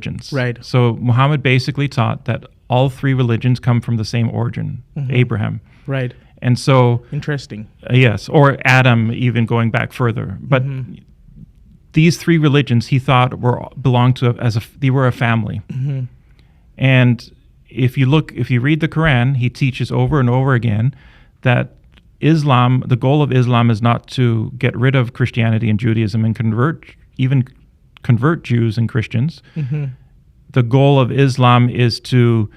religions. Right. So Muhammad basically taught that all three religions come from the same origin, Abraham. Right. And so, Interesting. yes, or Adam, even going back further. But these three religions he thought belonged to they were a family. And if you read the Quran, he teaches over and over again that the goal of Islam is not to get rid of Christianity and Judaism and convert Jews and Christians. The goal of Islam is to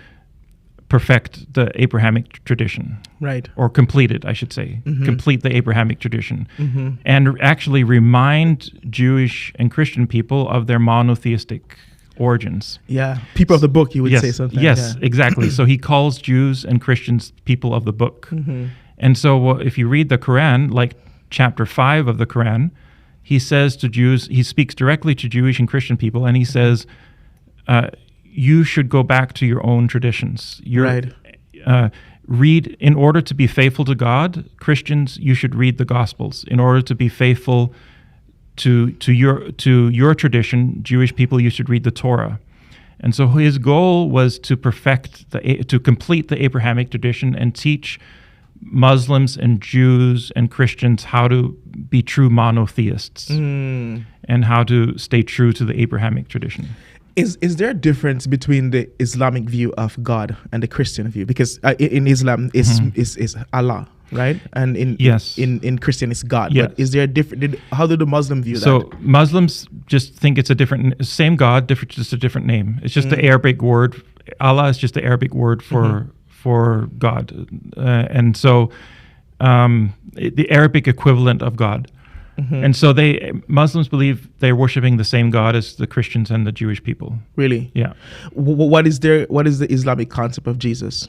perfect the Abrahamic tradition. Right. Or complete it, I should say. Complete the Abrahamic tradition. And actually remind Jewish and Christian people of their monotheistic origins. Yeah. People of the book, you would say something. Yes, exactly. So he calls Jews and Christians people of the book. And so if you read the Quran, like chapter 5 of the Quran, he says to Jews, he speaks directly to Jewish and Christian people, and he says, you should go back to your own traditions. Read, in order to be faithful to God, Christians, you should read the Gospels. In order to be faithful to your tradition, Jewish people, you should read the Torah. And so his goal was to complete the Abrahamic tradition and teach Muslims and Jews and Christians how to be true monotheists and how to stay true to the Abrahamic tradition. Is there a difference between the Islamic view of God and the Christian view? Because in Islam is Allah, right? And in Christian it's God. Yes. But is there a different? How do the Muslim view that? So Muslims just think it's same God, just a different name. It's just the Arabic word. Allah is just the Arabic word for God, and so the Arabic equivalent of God. And so Muslims believe they're worshiping the same God as the Christians and the Jewish people. Really? Yeah. What is the Islamic concept of Jesus?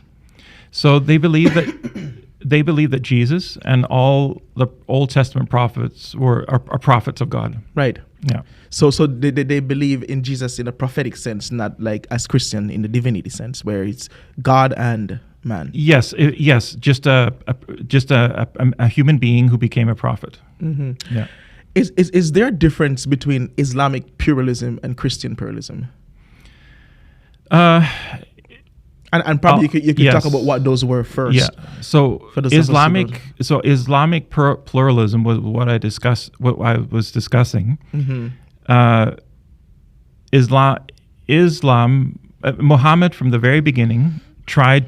So they believe that Jesus and all the Old Testament prophets are prophets of God. Right. Yeah. So they believe in Jesus in a prophetic sense, not like as Christian in the divinity sense, where it's God and man. Yes. Just a human being who became a prophet. Yeah. Is there a difference between Islamic pluralism and Christian pluralism? And probably you could talk about what those were first. Yeah. So Islamic pluralism was what I was discussing. Islam, Muhammad from the very beginning tried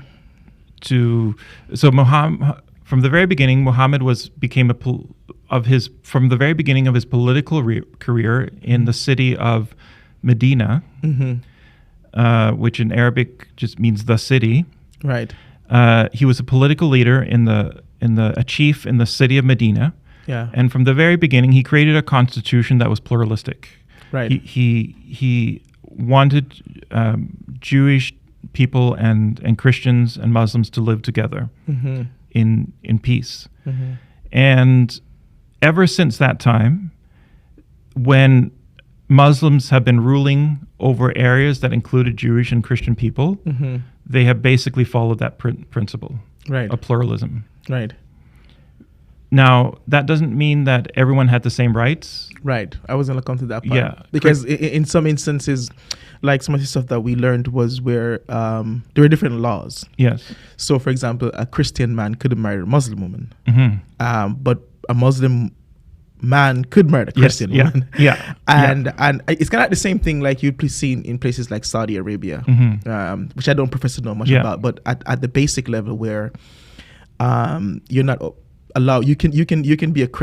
to. So from the very beginning, Muhammad from the very beginning of his political career in the city of Medina. Which in Arabic just means the city. Right. He was a political leader a chief in the city of Medina. Yeah. And from the very beginning, he created a constitution that was pluralistic. Right. He wanted Jewish people and Christians and Muslims to live together in peace. And ever since that time, when Muslims have been ruling over areas that included Jewish and Christian people, they have basically followed that principle of pluralism. Right. Now, that doesn't mean that everyone had the same rights. Right. I was going to come to that part. Yeah. Because in some instances, like some of the stuff that we learned was where there were different laws. Yes. So, for example, a Christian man couldn't marry a Muslim woman. But a Muslim man could marry a Christian woman. Yeah. And it's kind of the same thing like you'd see in places like Saudi Arabia, which I don't profess to know much about, but at the basic level where you're not allowed, you can be a Christian